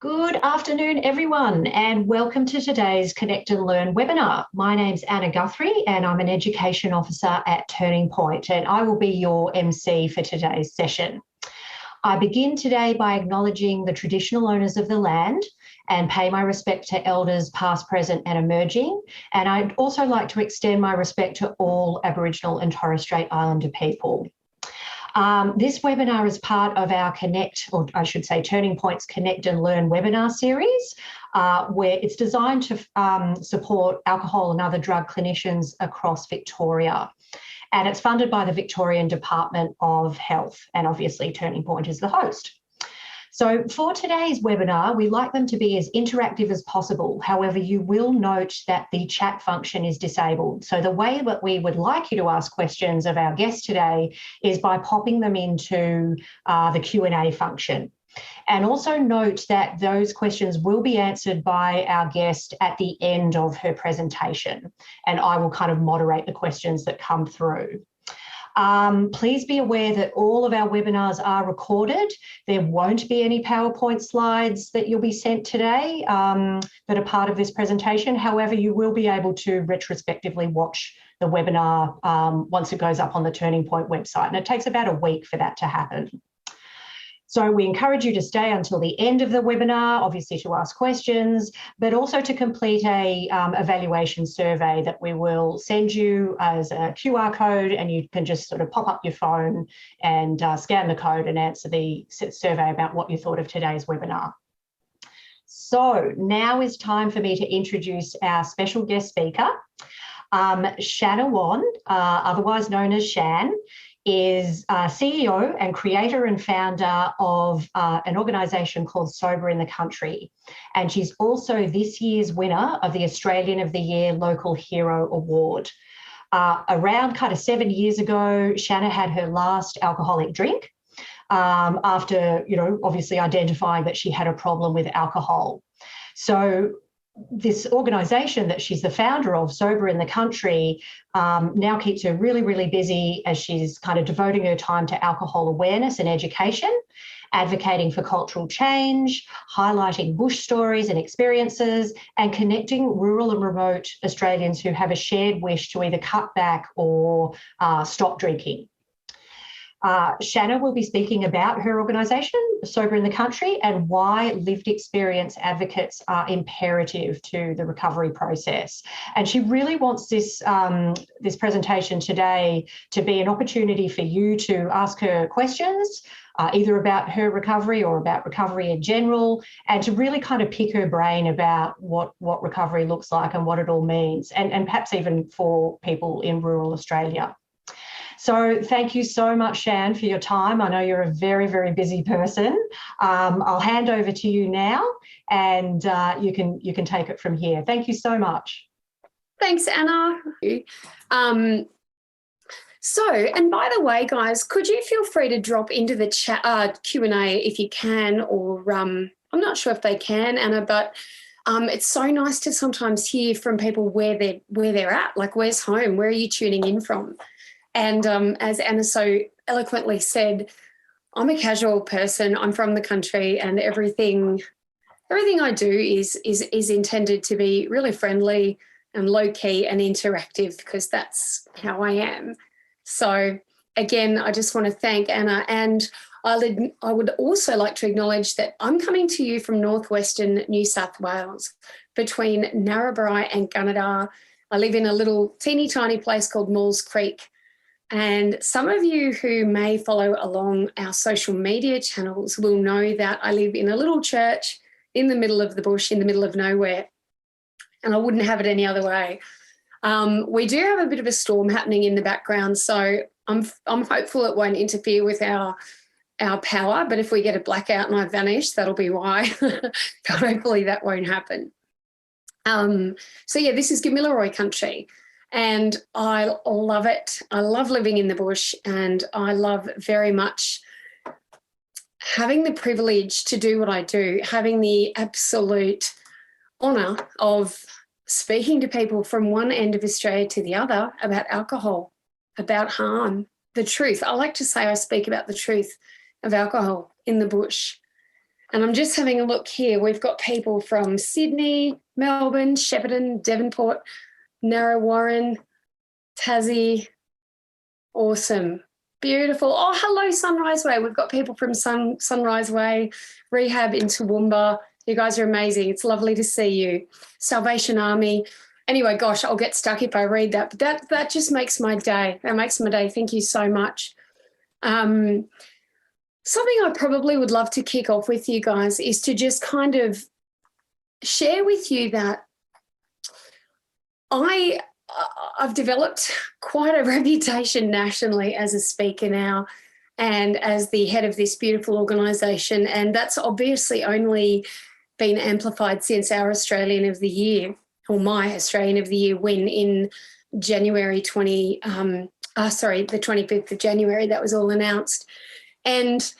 Good afternoon, everyone, and welcome to today's Connect and Learn webinar. My name's Anna Guthrie, and I'm an Education Officer at Turning Point, and I will be your MC for today's session. I begin today by acknowledging the traditional owners of the land and pay my respect to elders past, present and emerging. And I'd also like to extend my respect to all Aboriginal and Torres Strait Islander people. This webinar is part of our Connect, or I should say Turning Point's Connect and Learn webinar series, where it's designed to support alcohol and other drug clinicians across Victoria. And it's funded by the Victorian Department of Health, and obviously Turning Point is the host. So for today's webinar, we like them to be as interactive as possible. However, you will note that the chat function is disabled. So the way that we would like you to ask questions of our guest today is by popping them into the Q&A function. And also note that those questions will be answered by our guest at the end of her presentation, and I will kind of moderate the questions that come through. Please be aware that all of our webinars are recorded. There won't be any PowerPoint slides that you'll be sent today that are part of this presentation. However, you will be able to retrospectively watch the webinar once it goes up on the Turning Point website, and it takes about a week for that to happen. So we encourage you to stay until the end of the webinar, obviously to ask questions, but also to complete a evaluation survey that we will send you as a QR code, and you can just sort of pop up your phone and scan the code and answer the survey about what you thought of today's webinar. So now is time for me to introduce our special guest speaker. Shanna Whan, otherwise known as Shan, is CEO and creator and founder of an organisation called Sober in the Country. And she's also this year's winner of the Australian of the Year Local Hero Award. Around kind of 7 years ago, Shanna had her last alcoholic drink after, obviously identifying that she had a problem with alcohol. So this organisation that she's the founder of, Sober in the Country, now keeps her really, really busy as she's kind of devoting her time to alcohol awareness and education, advocating for cultural change, highlighting bush stories and experiences, and connecting rural and remote Australians who have a shared wish to either cut back or stop drinking. Shanna will be speaking about her organisation, Sober in the Country, and why lived experience advocates are imperative to the recovery process. And she really wants this presentation today to be an opportunity for you to ask her questions, either about her recovery or about recovery in general, and to really kind of pick her brain about what recovery looks like and what it all means, and perhaps even for people in rural Australia. So thank you so much, Shan, for your time. I know you're a very, very busy person. I'll hand over to you now, and you can take it from here. Thank you so much. Thanks, Anna. And by the way, guys, could you feel free to drop into the chat Q&A if you can, or I'm not sure if they can, Anna, but it's so nice to sometimes hear from people where they're at, like where's home, where are you tuning in from? And as Anna so eloquently said, I'm a casual person. I'm from the country, and everything I do is intended to be really friendly and low key and interactive, because that's how I am. So again, I just want to thank Anna, and I would also like to acknowledge that I'm coming to you from northwestern New South Wales, between Narrabri and Gunnedah. I live in a little teeny tiny place called Maules Creek. And some of you who may follow along our social media channels will know that I live in a little church in the middle of the bush, in the middle of nowhere, and I wouldn't have it any other way. We do have a bit of a storm happening in the background, so I'm hopeful it won't interfere with our power, but if we get a blackout and I vanish, that'll be why. But hopefully that won't happen. This is Gamilaroi country. And I love it. I love living in the bush, and I love very much having the privilege to do what I do, having the absolute honour of speaking to people from one end of Australia to the other about alcohol, about harm, the truth. I like to say I speak about the truth of alcohol in the bush. And I'm just having a look here. We've got people from Sydney, Melbourne, Shepparton, Devonport, Narre Tassie. Awesome. Beautiful. Oh, hello, Sunrise Way. We've got people from Sunrise Way, Rehab in Toowoomba. You guys are amazing. It's lovely to see you. Salvation Army. Anyway, gosh, I'll get stuck if I read that. But that just makes my day. That makes my day. Thank you so much. Something I probably would love to kick off with you guys is to just kind of share with you that I've developed quite a reputation nationally as a speaker now and as the head of this beautiful organisation, and that's obviously only been amplified since our Australian of the Year, or my Australian of the Year win in January the 25th of January. That was all announced. And,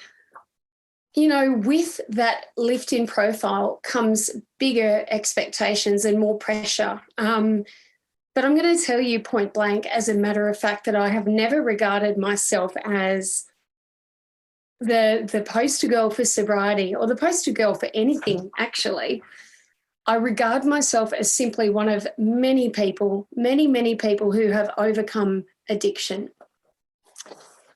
you know, with that lift in profile comes bigger expectations and more pressure. But I'm going to tell you point blank, as a matter of fact, that I have never regarded myself as the poster girl for sobriety or the poster girl for anything, actually. I regard myself as simply one of many people, many people who have overcome addiction.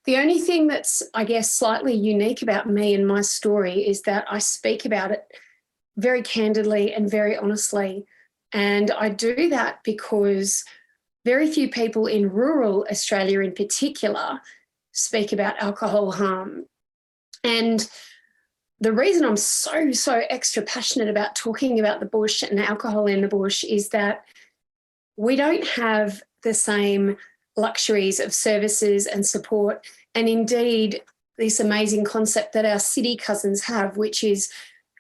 The only thing that's, I guess, slightly unique about me and my story is that I speak about it very candidly and very honestly. And I do that because very few people in rural Australia in particular speak about alcohol harm. And the reason I'm so extra passionate about talking about the bush and alcohol in the bush is that we don't have the same luxuries of services and support, and indeed this amazing concept that our city cousins have, which is,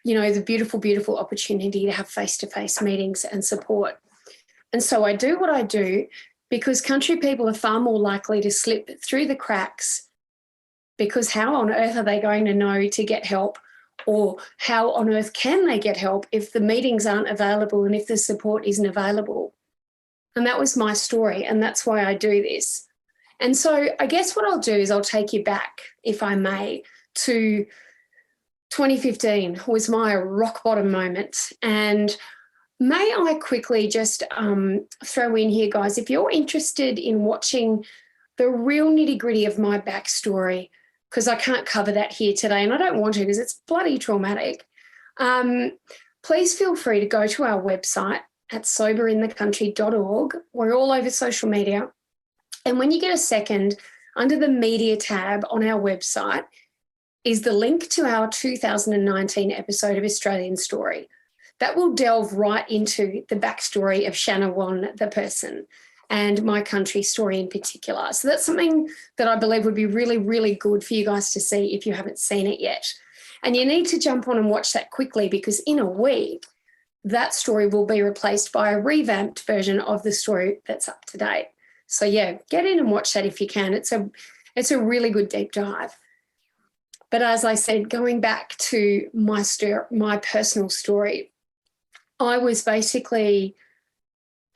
you know, the beautiful opportunity to have face-to-face meetings and support. And so I do what I do because country people are far more likely to slip through the cracks, because how on earth are they going to know to get help, or how on earth can they get help if the meetings aren't available and if the support isn't available? And that was my story, and that's why I do this. And so I guess what I'll do is I'll take you back, if I may, to 2015 was my rock bottom moment. And may I quickly just throw in here, guys, if you're interested in watching the real nitty-gritty of my backstory, because I can't cover that here today, and I don't want to because it's bloody traumatic, please feel free to go to our website at soberinthecountry.org. We're all over social media. And when you get a second, under the media tab on our website is the link to our 2019 episode of Australian Story. That will delve right into the backstory of Shanna Whan, the person, and my country story in particular. So that's something that I believe would be really good for you guys to see if you haven't seen it yet. And you need to jump on and watch that quickly, because in a week, that story will be replaced by a revamped version of the story that's up to date. So yeah, get in and watch that if you can. It's a really good deep dive. But as I said, going back to my personal story, I was basically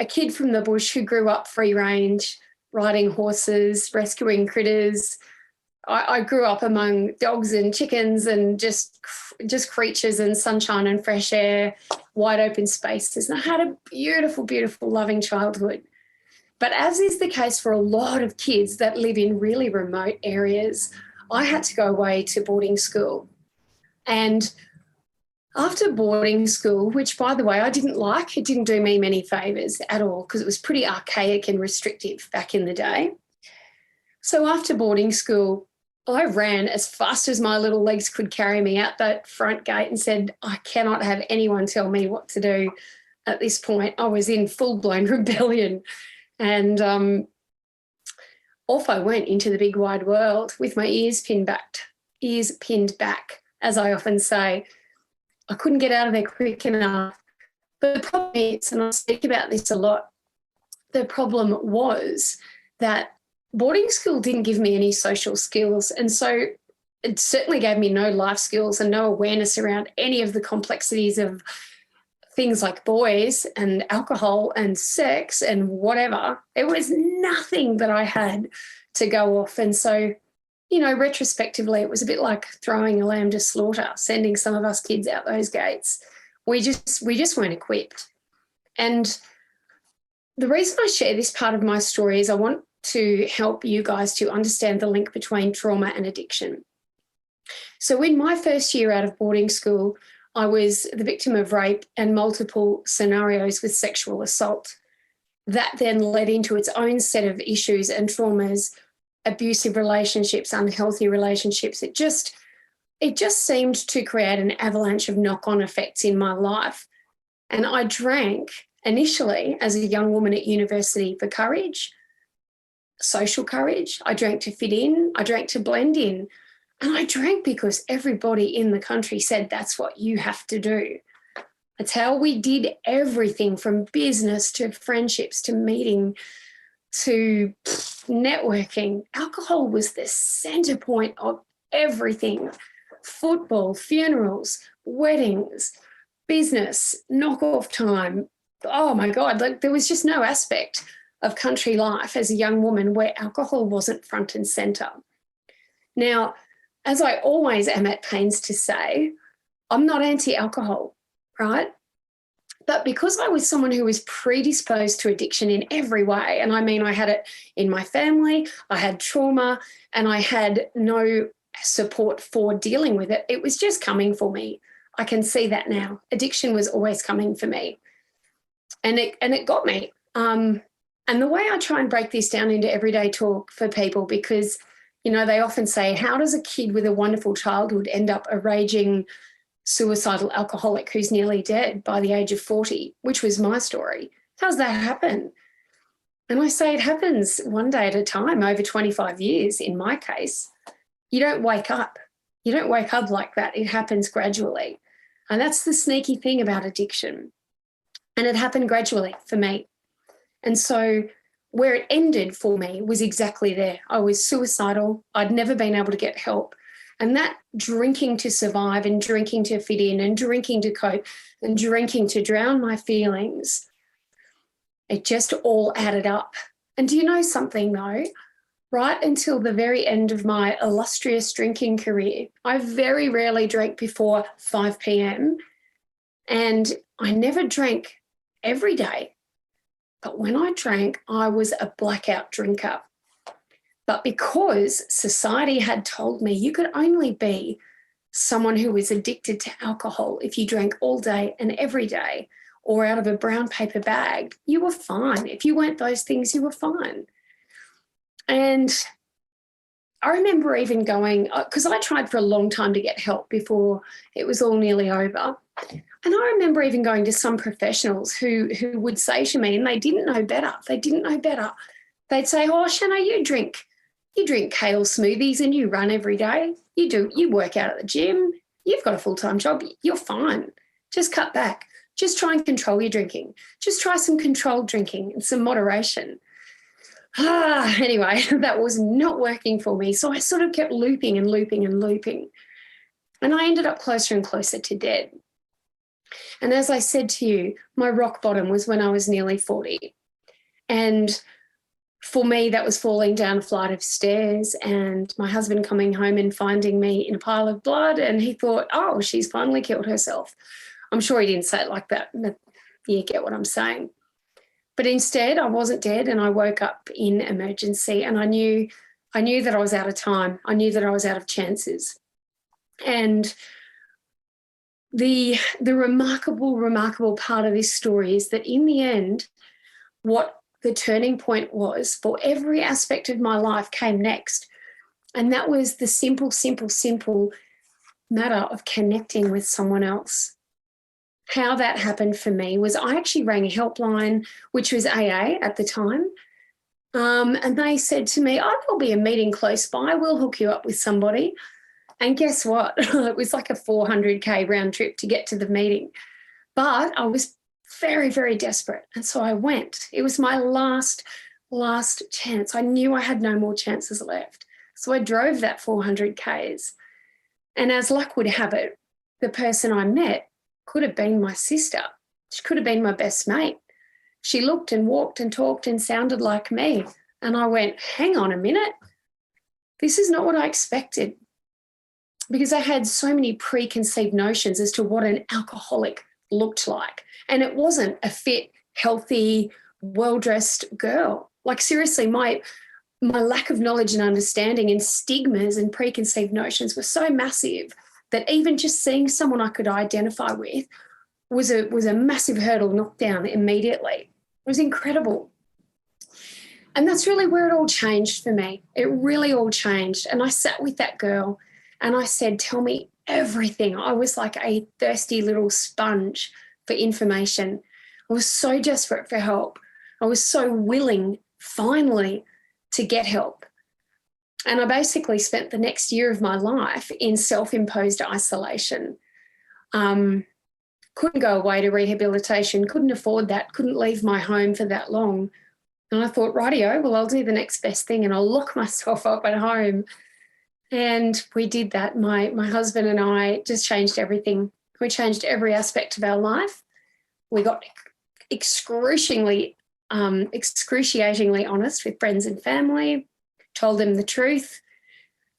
a kid from the bush who grew up free range, riding horses, rescuing critters. I grew up among dogs and chickens and just creatures and sunshine and fresh air, wide open spaces. And I had a beautiful, loving childhood. But as is the case for a lot of kids that live in really remote areas, I had to go away to boarding school. And after boarding school, which, by the way, I didn't like, it didn't do me many favours at all because it was pretty archaic and restrictive back in the day. So after boarding school, I ran as fast as my little legs could carry me out that front gate and said, I cannot have anyone tell me what to do at this point. I was in full-blown rebellion. And off I went into the big wide world with my ears pinned back, as I often say. I couldn't get out of there quick enough. But the problem is, and I speak about this a lot, the problem was that boarding school didn't give me any social skills. And so it certainly gave me no life skills and no awareness around any of the complexities of things like boys and alcohol and sex and whatever. It was nothing that I had to go off. And so retrospectively, it was a bit like throwing a lamb to slaughter, sending some of us kids out those gates. We just weren't equipped. And the reason I share this part of my story is I want to help you guys to understand the link between trauma and addiction. So in my first year out of boarding school, I was the victim of rape and multiple scenarios with sexual assault. That then led into its own set of issues and traumas, abusive relationships, unhealthy relationships. It just seemed to create an avalanche of knock-on effects in my life. And I drank initially as a young woman at university for courage, social courage. I drank to fit in. I drank to blend in. And I drank because everybody in the country said that's what you have to do. That's how we did everything from business to friendships to meeting to networking. Alcohol was the center point of everything. Football, funerals, weddings, business, knock-off time. Oh my God, there was just no aspect of country life as a young woman where alcohol wasn't front and center. Now, as I always am at pains to say, I'm not anti-alcohol, right? But because I was someone who was predisposed to addiction in every way, and I mean I had it in my family, I had trauma, and I had no support for dealing with it, it was just coming for me. I can see that now. Addiction was always coming for me. And it got me. And the way I try and break this down into everyday talk for people, because they often say, how does a kid with a wonderful childhood end up a raging suicidal alcoholic who's nearly dead by the age of 40, which was my story? How does that happen? And I say it happens one day at a time over 25 years in my case. You don't wake up. You don't wake up like that. It happens gradually. And that's the sneaky thing about addiction. And it happened gradually for me. And so where it ended for me was exactly there. I was suicidal. I'd never been able to get help. And that drinking to survive and drinking to fit in and drinking to cope and drinking to drown my feelings, it just all added up. And do you know something though? Right until the very end of my illustrious drinking career, I very rarely drank before 5 p.m. And I never drank every day. But when I drank, I was a blackout drinker. But because society had told me you could only be someone who was addicted to alcohol if you drank all day and every day or out of a brown paper bag, you were fine. If you weren't those things, you were fine. And I remember even going, because I tried for a long time to get help before it was all nearly over. And I remember even going to some professionals who would say to me, and they didn't know better. They'd say, oh, Shanna, you drink kale smoothies and you run every day. You work out at the gym. You've got a full-time job. You're fine. Just cut back. Just try and control your drinking. Just try some controlled drinking and some moderation. Anyway, that was not working for me. So I sort of kept looping and looping and looping. And I ended up closer and closer to dead. And as I said to you, my rock bottom was when I was nearly 40. And for me, that was falling down a flight of stairs and my husband coming home and finding me in a pile of blood. And he thought, oh, she's finally killed herself. I'm sure he didn't say it like that. But you get what I'm saying. But instead, I wasn't dead and I woke up in emergency and I knew that I was out of time. I knew that I was out of chances. And the remarkable part of this story is that in the end, what the turning point was for every aspect of my life came next. And that was the simple matter of connecting with someone else. How that happened for me was I actually rang a helpline, which was AA at the time. And they said to me, oh, there'll be a meeting close by. We'll hook you up with somebody. And guess what? It was like a 400K round trip to get to the meeting. But I was very, very desperate. And so I went. It was my last chance. I knew I had no more chances left. So I drove that 400Ks. And as luck would have it, the person I met could have been my sister. She could have been my best mate. She looked and walked and talked and sounded like me. And I went, hang on a minute. this is not what I expected, because I had so many preconceived notions as to what an alcoholic looked like. And it wasn't a fit, healthy, well-dressed girl. Like, seriously, my lack of knowledge and understanding and stigmas and preconceived notions were so massive that even just seeing someone I could identify with was a massive hurdle knocked down immediately. It was incredible. And that's really where it all changed for me. It really all changed. And I sat with that girl and I said, tell me everything. I was like a thirsty little sponge for information. I was so desperate for help. I was so willing, finally, to get help. And I basically spent the next year of my life in self-imposed isolation. Couldn't go away to rehabilitation, couldn't afford that, couldn't leave my home for that long. And I thought, rightio, well, I'll do the next best thing and I'll lock myself up at home. And we did that. My husband and I just changed everything. We changed every aspect of our life. We got excruciatingly honest with friends and family, told them the truth,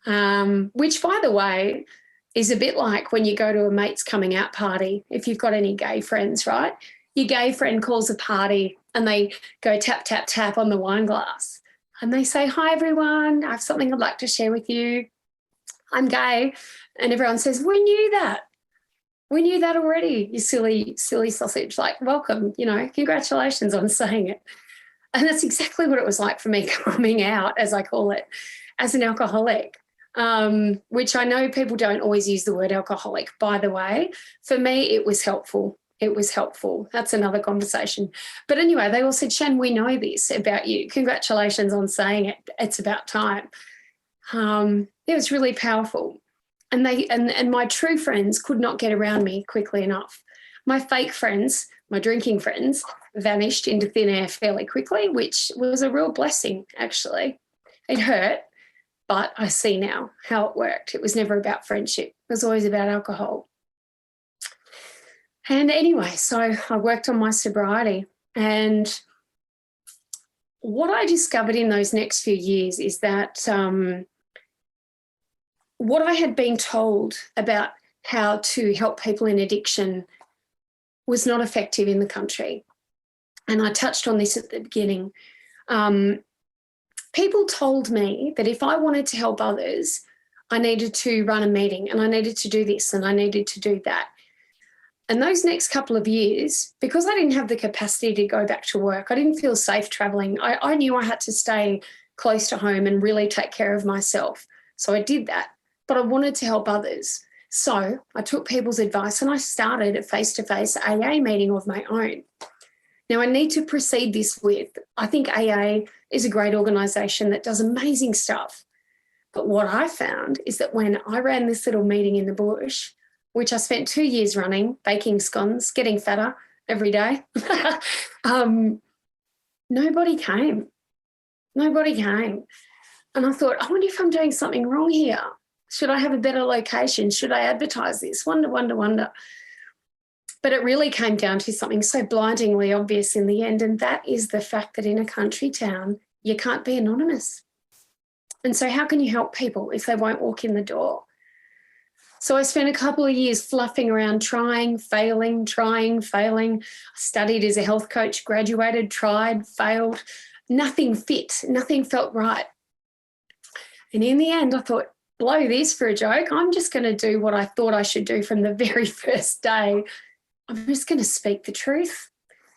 which, by the way, is a bit like when you go to a mate's coming out party, if you've got any gay friends, right? Your gay friend calls a party and they go tap, tap, tap on the wine glass and they say, hi, everyone, I have something I'd like to share with you. I'm gay. And everyone says, we knew that. We knew that already, you silly sausage. Like, welcome, congratulations on saying it. And that's exactly what it was like for me coming out, as I call it, as an alcoholic, which I know people don't always use the word alcoholic, by the way. For me, it was helpful. It was helpful. That's another conversation. But anyway, they all said, Shan, we know this about you. Congratulations on saying it. It's about time. It was really powerful. And my true friends could not get around me quickly enough. My fake friends, my drinking friends, vanished into thin air fairly quickly, which was a real blessing, actually. It hurt, but I see now how it worked. It was never about friendship. It was always about alcohol. And anyway, so I worked on my sobriety. And what I discovered in those next few years is that what I had been told about how to help people in addiction was not effective in the country. And I touched on this at the beginning. People told me that if I wanted to help others, I needed to run a meeting and I needed to do this and I needed to do that. And those next couple of years, because I didn't have the capacity to go back to work, I didn't feel safe travelling. I knew I had to stay close to home and really take care of myself. So I did that, but I wanted to help others. So I took people's advice and I started a face-to-face AA meeting of my own. Now, I need to precede this with, I think AA is a great organisation that does amazing stuff. But what I found is that when I ran this little meeting in the bush, which I spent 2 years running, baking scones, getting fatter every day, nobody came. Nobody came. And I thought, I wonder if I'm doing something wrong here. Should I have a better location? Should I advertise this? Wonder. But it really came down to something so blindingly obvious in the end, and that is the fact that in a country town, you can't be anonymous. And so how can you help people if they won't walk in the door? So I spent a couple of years fluffing around, trying, failing. I studied as a health coach, graduated, tried, failed. Nothing fit, nothing felt right. And in the end, I thought, blow this for a joke. I'm just going to do what I thought I should do from the very first day. I'm just going to speak the truth.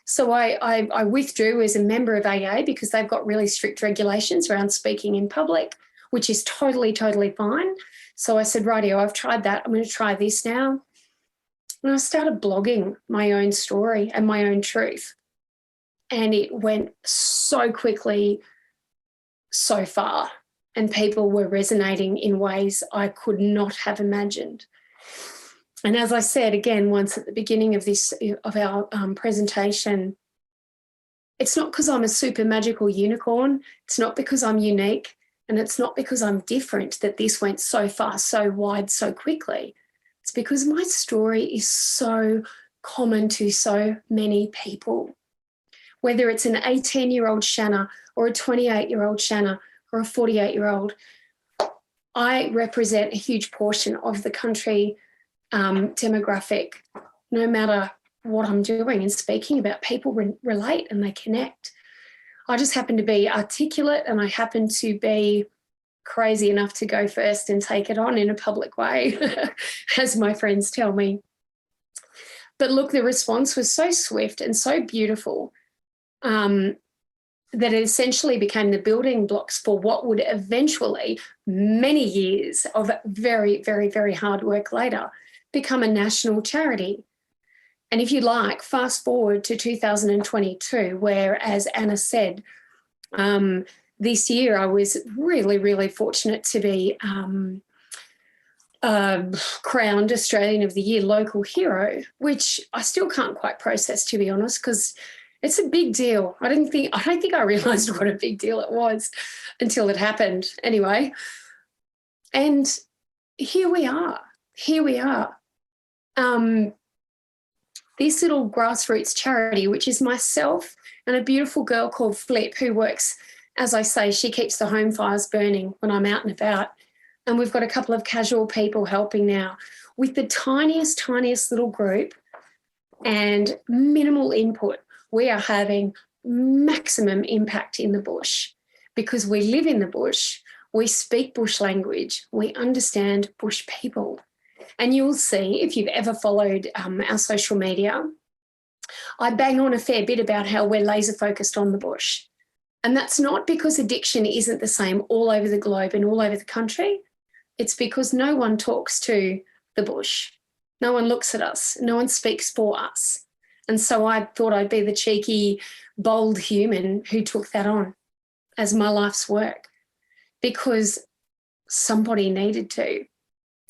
So I withdrew as a member of AA because they've got really strict regulations around speaking in public, which is totally fine. So I said, rightio, I've tried that. I'm going to try this now. And I started blogging my own story and my own truth. And it went so quickly, so far. And people were resonating in ways I could not have imagined. And as I said again once at the beginning of our presentation, it's not because I'm a super magical unicorn. It's not because I'm unique. And it's not because I'm different that this went so far, so wide, so quickly. It's because my story is so common to so many people. Whether it's an 18-year-old Shanna or a 28-year-old Shanna or a 48-year-old, I represent a huge portion of the country demographic. No matter what I'm doing and speaking about, people relate and they connect. I just happen to be articulate, and I happen to be crazy enough to go first and take it on in a public way, as my friends tell me. But look, the response was so swift and so beautiful that it essentially became the building blocks for what would eventually, many years of very, very, very hard work later, become a national charity. And if you like, fast forward to 2022, where, as Anna said, this year I was really, really fortunate to be crowned Australian of the Year local hero, which I still can't quite process, to be honest, because it's a big deal. I don't think I realised what a big deal it was until it happened. Anyway, and here we are. This little grassroots charity, which is myself and a beautiful girl called Flip, who works, as I say, she keeps the home fires burning when I'm out and about. And we've got a couple of casual people helping now with the tiniest little group and minimal input. We are having maximum impact in the bush because we live in the bush, we speak bush language, we understand bush people. And you'll see, if you've ever followed our social media, I bang on a fair bit about how we're laser focused on the bush. And that's not because addiction isn't the same all over the globe and all over the country. It's because no one talks to the bush. No one looks at us. No one speaks for us. And so I thought I'd be the cheeky, bold human who took that on as my life's work because somebody needed to.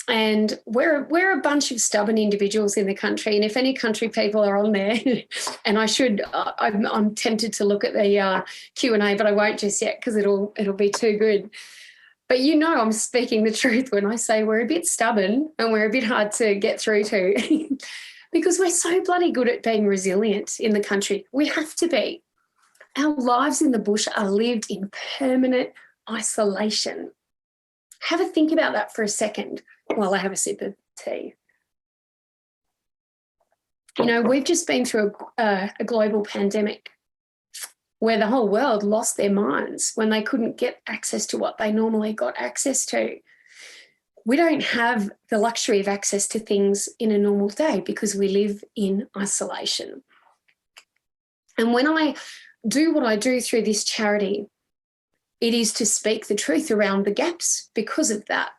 And we're a bunch of stubborn individuals in the country. And if any country people are on there, and I'm tempted to look at the Q&A, but I won't just yet because it'll be too good. But I'm speaking the truth when I say we're a bit stubborn and we're a bit hard to get through to because we're so bloody good at being resilient in the country. We have to be. Our lives in the bush are lived in permanent isolation. Have a think about that for a second while I have a sip of tea. We've just been through a global pandemic where the whole world lost their minds when they couldn't get access to what they normally got access to. We don't have the luxury of access to things in a normal day because we live in isolation. And when I do what I do through this charity, it is to speak the truth around the gaps because of that.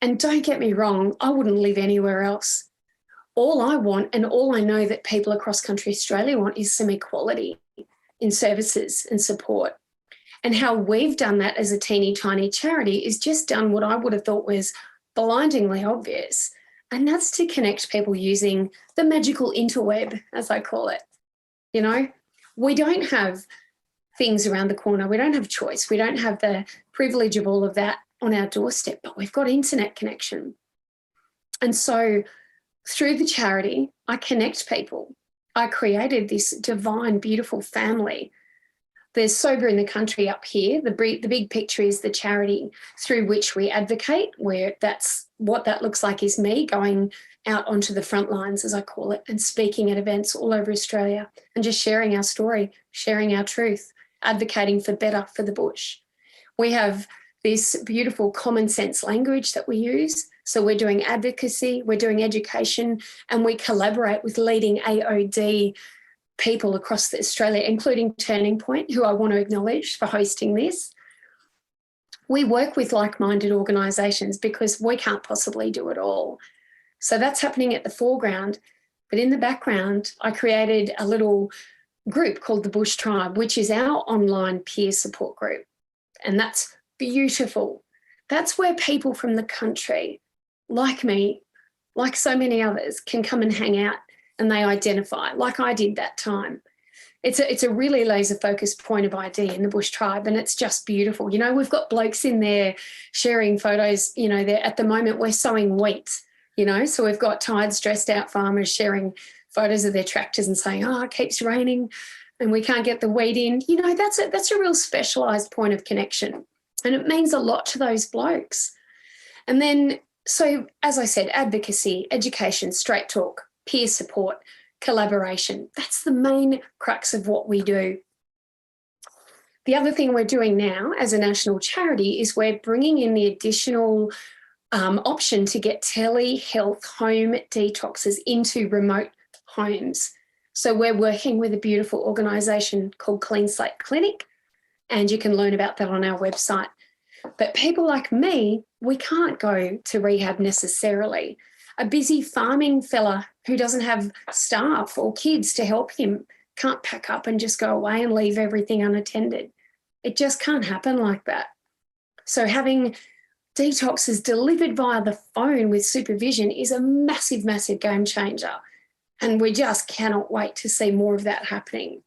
And don't get me wrong, I wouldn't live anywhere else. All I want and all I know that people across country Australia want is some equality in services and support. And how we've done that as a teeny tiny charity is just done what I would have thought was blindingly obvious. And that's to connect people using the magical interweb, as I call it. We don't have things around the corner. We don't have choice. We don't have the privilege of all of that on our doorstep, but we've got internet connection. And so through the charity, I connect people. I created this divine, beautiful family. There's Sober in the Country up here. The big picture is the charity through which we advocate, where that's what that looks like is me going out onto the front lines, as I call it, and speaking at events all over Australia and just sharing our story, sharing our truth, advocating for better for the bush. We have this beautiful common sense language that we use. So we're doing advocacy, we're doing education, and we collaborate with leading AOD people across Australia, including Turning Point, who I want to acknowledge for hosting this. We work with like-minded organisations because we can't possibly do it all. So that's happening at the foreground. But in the background, I created a little group called the Bush Tribe, which is our online peer support group. And that's beautiful. That's where people from the country, like me, like so many others, can come and hang out and they identify, like I did that time. It's a really laser focused point of ID in the Bush Tribe, and it's just beautiful. We've got blokes in there sharing photos. At the moment we're sowing wheat, so we've got tired, stressed out farmers sharing photos of their tractors and saying, it keeps raining and we can't get the wheat in. That's a real specialised point of connection. And it means a lot to those blokes. And then, so as I said, advocacy, education, straight talk, peer support, collaboration. That's the main crux of what we do. The other thing we're doing now as a national charity is we're bringing in the additional option to get telehealth home detoxes into remote homes. So we're working with a beautiful organisation called Clean Slate Clinic, and you can learn about that on our website. But people like me, we can't go to rehab necessarily. A busy farming fella who doesn't have staff or kids to help him can't pack up and just go away and leave everything unattended. It just can't happen like that. So having detoxes delivered via the phone with supervision is a massive, massive game changer. And we just cannot wait to see more of that happening.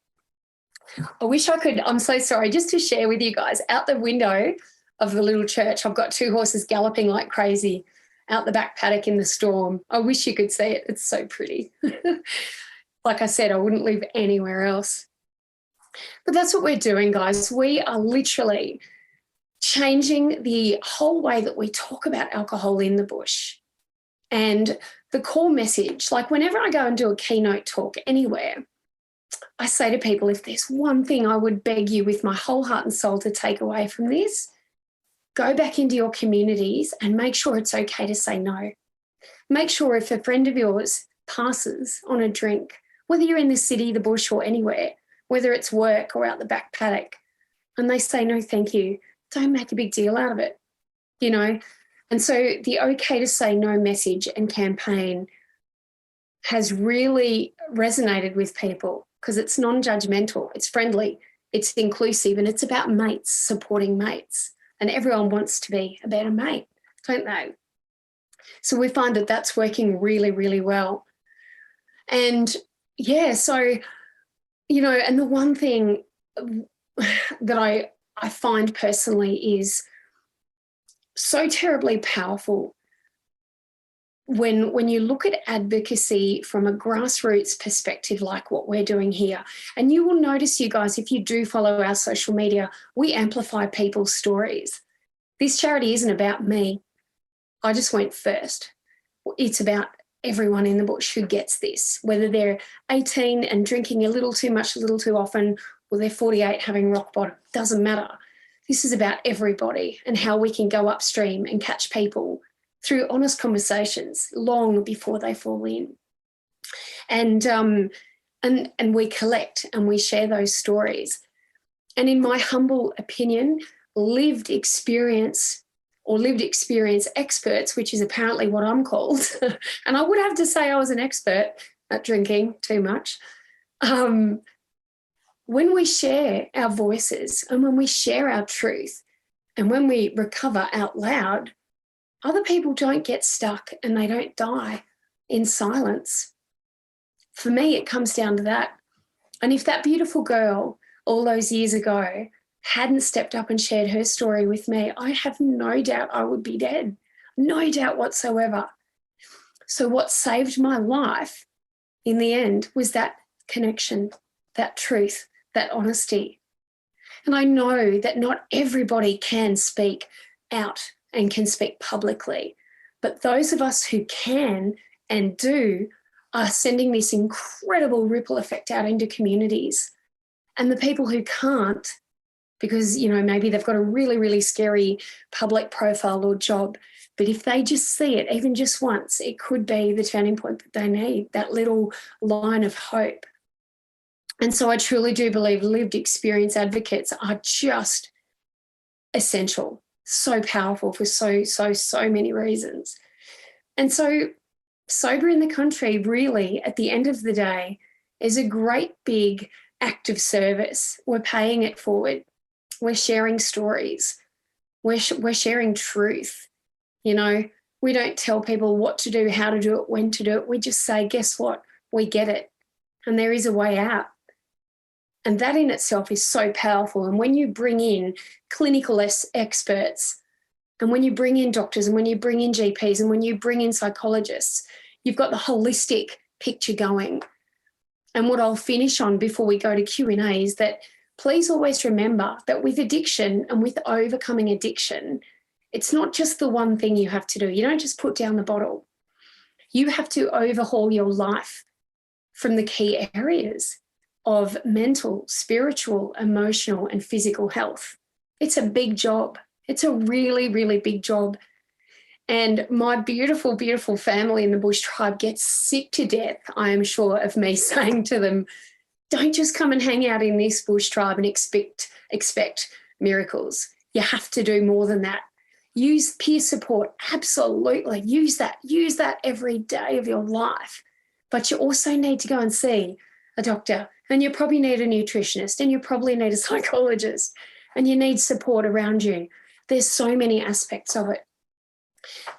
I wish I could, I'm so sorry, just to share with you guys, out the window of the little church, I've got 2 horses galloping like crazy out the back paddock in the storm. I wish you could see it. It's so pretty. Like I said, I wouldn't live anywhere else. But that's what we're doing, guys. We are literally changing the whole way that we talk about alcohol in the bush. And the core message, like whenever I go and do a keynote talk anywhere, I say to people, if there's one thing I would beg you with my whole heart and soul to take away from this, go back into your communities and make sure it's okay to say no. Make sure if a friend of yours passes on a drink, whether you're in the city, the bush or anywhere, whether it's work or out the back paddock, and they say no thank you, don't make a big deal out of it, you know. And so the okay to say no message and campaign has really resonated with people because it's non-judgmental, it's friendly, it's inclusive, and it's about mates supporting mates. And everyone wants to be a better mate, don't they? So we find that that's working really, really well. And yeah, so, you know, and the one thing that I find personally is so terribly powerful when you look at advocacy from a grassroots perspective like what we're doing here. And you will notice, you guys, if you do follow our social media, we amplify people's stories. This charity isn't about me. I just went first. It's about everyone in the bush who gets this, whether they're 18 and drinking a little too much, a little too often, or they're 48 having rock bottom. Doesn't matter. This is about everybody and how we can go upstream and catch people through honest conversations long before they fall in. And we collect and we share those stories. And in my humble opinion, lived experience experts, which is apparently what I'm called, and I would have to say I was an expert at drinking too much. When we share our voices and when we share our truth and when we recover out loud, other people don't get stuck and they don't die in silence. For me, it comes down to that. And if that beautiful girl all those years ago hadn't stepped up and shared her story with me, I have no doubt I would be dead. No doubt whatsoever. So what saved my life in the end was that connection, that truth, that honesty. And I know that not everybody can speak out and can speak publicly, but those of us who can and do are sending this incredible ripple effect out into communities. And the people who can't, because, you know, maybe they've got a really, really scary public profile or job, but if they just see it, even just once, it could be the turning point that they need, that little line of hope. And so I truly do believe lived experience advocates are just essential, so powerful for so many reasons. And so Sober in the Country really, at the end of the day, is a great big act of service. We're paying it forward. We're sharing stories. We're sharing truth. You know, we don't tell people what to do, how to do it, when to do it. We just say, guess what? We get it. And there is a way out. And that in itself is so powerful. And when you bring in clinical experts, and when you bring in doctors, and when you bring in GPs, and when you bring in psychologists, you've got the holistic picture going. And what I'll finish on before we go to Q&A is that please always remember that with addiction and with overcoming addiction, It's not just the one thing you have to do. You don't just put down the bottle. You have to overhaul your life from the key areas of mental, spiritual, emotional, and physical health. It's a big job. It's a really, really big job. And my beautiful, beautiful family in the bush tribe gets sick to death, I am sure, of me saying to them, don't just come and hang out in this bush tribe and expect miracles. You have to do more than that. Use peer support. Absolutely. Use that every day of your life. But you also need to go and see a doctor, and you probably need a nutritionist, and you probably need a psychologist, and you need support around you. There's so many aspects of it.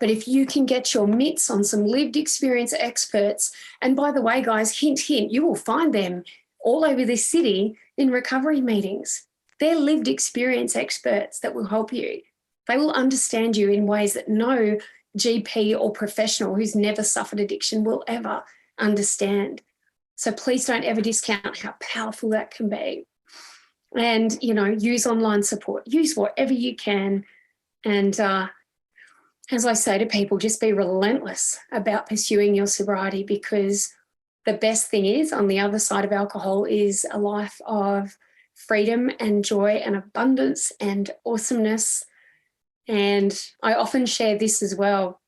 But if you can get your mitts on some lived experience experts, and by the way, guys, hint, hint, you will find them all over this city in recovery meetings. They're lived experience experts that will help you. They will understand you in ways that no GP or professional who's never suffered addiction will ever understand. So please don't ever discount how powerful that can be. And, use online support. Use whatever you can. And as I say to people, just be relentless about pursuing your sobriety, because the best thing is, on the other side of alcohol, is a life of freedom and joy and abundance and awesomeness. And I often share this as well.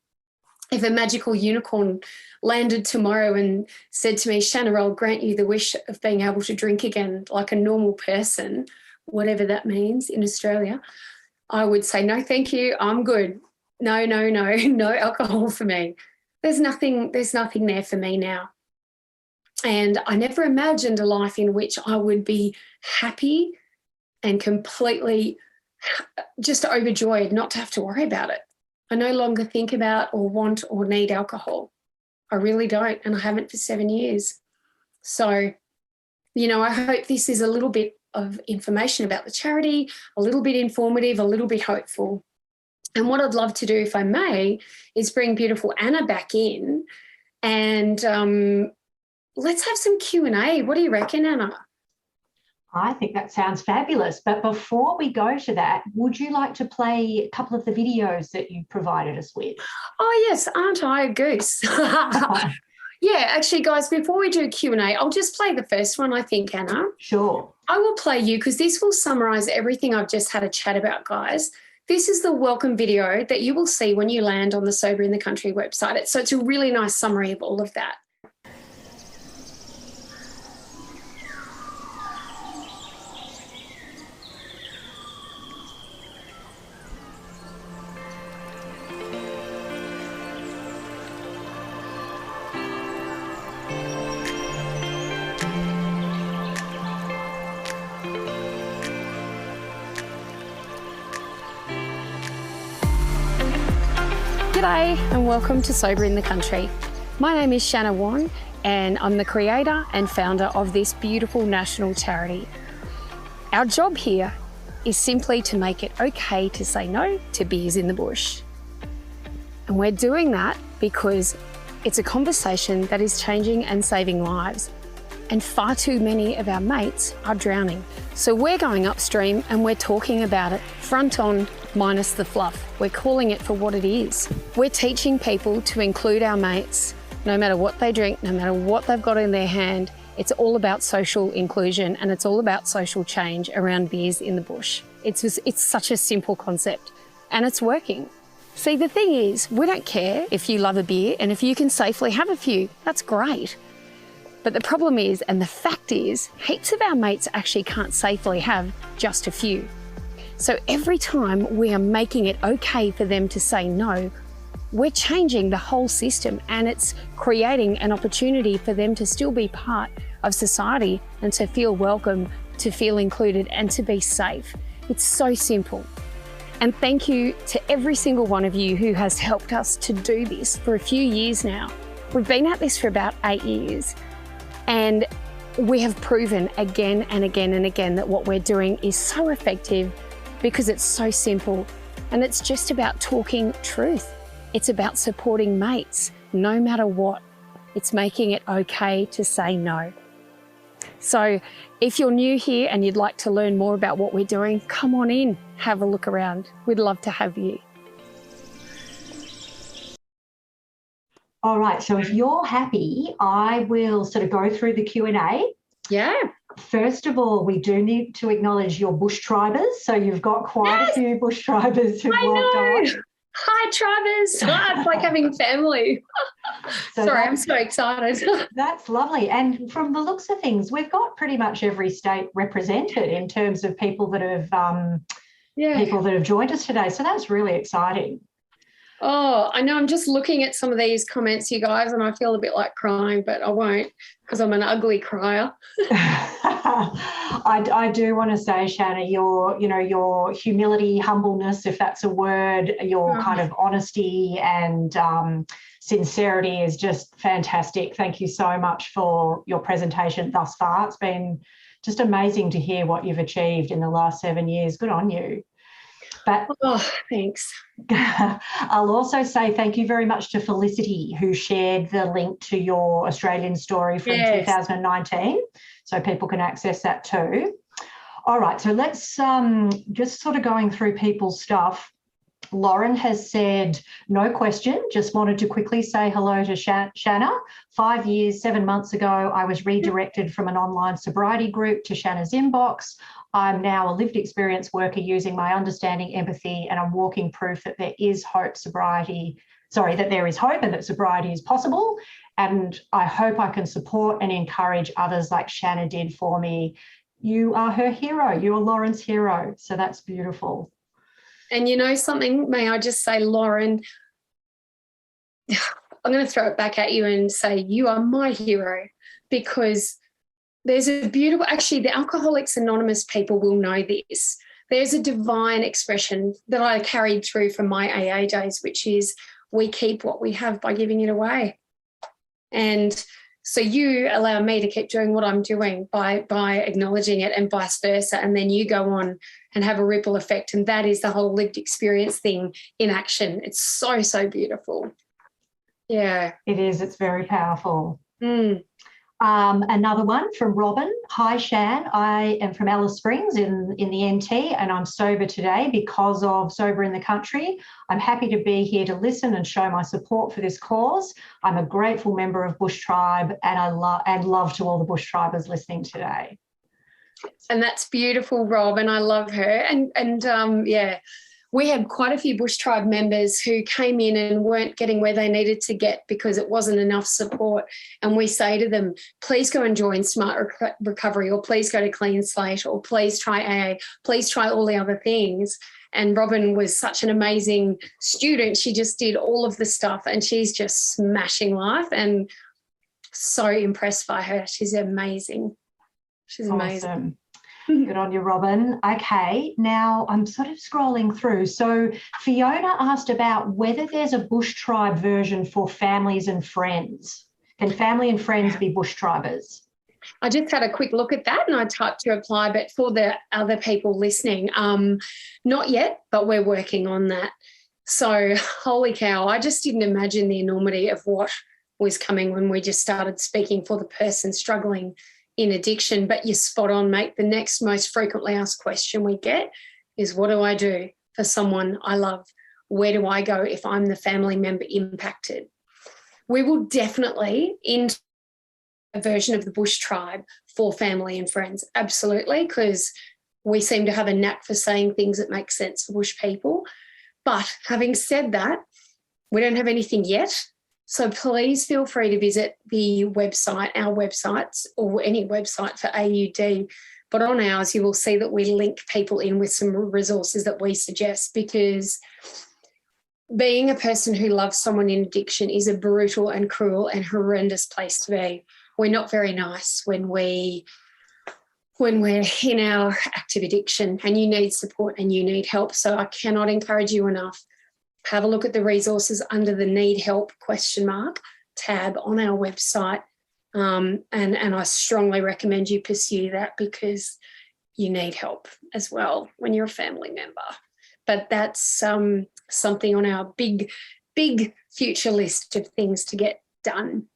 If a magical unicorn landed tomorrow and said to me, Shanna, I'll grant you the wish of being able to drink again like a normal person, whatever that means in Australia, I would say, no, thank you, I'm good. No alcohol for me. There's nothing there for me now. And I never imagined a life in which I would be happy and completely just overjoyed not to have to worry about it. I no longer think about or want or need alcohol. I really don't, and I haven't for 7 years. So, I hope this is a little bit of information about the charity, a little bit informative, a little bit hopeful. And what I'd love to do, if I may, is bring beautiful Anna back in, and let's have some Q&A. What do you reckon, Anna? I think that sounds fabulous. But before we go to that, would you like to play a couple of the videos that you provided us with? Oh, yes. Aren't I a goose? Yeah, actually, guys, before we do Q&A, I'll just play the first one, I think, Anna. Sure. I will play you because this will summarise everything I've just had a chat about, guys. This is the welcome video that you will see when you land on the Sober in the Country website. So it's a really nice summary of all of that. G'day and welcome to Sober in the Country. My name is Shanna Whan and I'm the creator and founder of this beautiful national charity. Our job here is simply to make it okay to say no to beers in the bush. And we're doing that because it's a conversation that is changing and saving lives. And far too many of our mates are drowning. So we're going upstream and we're talking about it front on, minus the fluff. We're calling it for what it is. We're teaching people to include our mates, no matter what they drink, no matter what they've got in their hand. It's all about social inclusion and it's all about social change around beers in the bush. It's such a simple concept and it's working. See, the thing is, we don't care if you love a beer and if you can safely have a few, that's great. But the problem is, and the fact is, heaps of our mates actually can't safely have just a few. So every time we are making it okay for them to say no, we're changing the whole system and it's creating an opportunity for them to still be part of society and to feel welcome, to feel included and to be safe. It's so simple. And thank you to every single one of you who has helped us to do this for a few years now. We've been at this for about 8 years. And we have proven again and again and again that what we're doing is so effective because it's so simple and it's just about talking truth. It's about supporting mates, no matter what. It's making it okay to say no. So if you're new here and you'd like to learn more about what we're doing, come on in, have a look around. We'd love to have you. All right. So if you're happy, I will sort of go through the Q&A. Yeah. First of all, we do need to acknowledge your bush tribers. So you've got quite a few bush tribers who've logged on. Hi, Travis. It's like having family. Sorry, I'm so excited. That's lovely. And from the looks of things, we've got pretty much every state represented in terms of people that have joined us today. So that's really exciting. Oh, I know. I'm just looking at some of these comments, you guys, and I feel a bit like crying, but I won't because I'm an ugly crier. I do want to say, Shanna, your humility, humbleness, if that's a word, your kind of honesty and sincerity is just fantastic. Thank you so much for your presentation thus far. It's been just amazing to hear what you've achieved in the last 7 years. Good on you. But thanks. I'll also say thank you very much to Felicity, who shared the link to your Australian story from 2019, so people can access that too. All right, so let's just sort of going through people's stuff. Lauren has said, no question, just wanted to quickly say hello to Shanna. 5 years, 7 months ago, I was redirected from an online sobriety group to Shanna's inbox. I'm now a lived experience worker using my understanding, empathy, and I'm walking proof that there is hope, that there is hope and that sobriety is possible. And I hope I can support and encourage others like Shanna did for me. You are her hero. You are Lauren's hero. So that's beautiful. And you know something, may I just say, Lauren, I'm going to throw it back at you and say you are my hero, because there's a beautiful, actually the Alcoholics Anonymous people will know this. There's a divine expression that I carried through from my AA days, which is we keep what we have by giving it away. And so you allow me to keep doing what I'm doing by acknowledging it, and vice versa. And then you go on and have a ripple effect. And that is the whole lived experience thing in action. It's so, so beautiful. Yeah. It is. It's very powerful. Another one from Robin. Hi, Shan. I am from Alice Springs in the NT, and I'm sober today because of Sober in the Country. I'm happy to be here to listen and show my support for this cause. I'm a grateful member of Bush Tribe, and love to all the Bush Tribers listening today. And that's beautiful, Rob, and I love her. And we had quite a few Bush Tribe members who came in and weren't getting where they needed to get because it wasn't enough support. And we say to them, please go and join Smart Recovery, or please go to Clean Slate, or please try AA, please try all the other things. And Robin was such an amazing student. She just did all of the stuff and she's just smashing life, and so impressed by her. She's amazing. She's amazing. Awesome. Good on you, Robin. Okay, now I'm sort of scrolling through. So Fiona asked about whether there's a Bush Tribe version for families and friends. Can family and friends be Bush Tribers? I just had a quick look at that and I typed to apply, but for the other people listening, not yet, but we're working on that. So holy cow, I just didn't imagine the enormity of what was coming when we just started speaking for the person struggling in addiction. But you're spot on, mate. The next most frequently asked question we get is, what do I do for someone I love? Where do I go if I'm the family member impacted? We will definitely into a version of the Bush Tribe for family and friends, absolutely, because we seem to have a knack for saying things that make sense for Bush people. But having said that, we don't have anything yet. So please feel free to visit the website, our websites, or any website for AUD. But on ours, you will see that we link people in with some resources that we suggest, because being a person who loves someone in addiction is a brutal and cruel and horrendous place to be. We're not very nice when we're in our active addiction, and you need support and you need help. So I cannot encourage you enough. Have a look at the resources under the Need Help ? Tab on our website. And I strongly recommend you pursue that, because you need help as well when you're a family member. But that's something on our big future list of things to get done.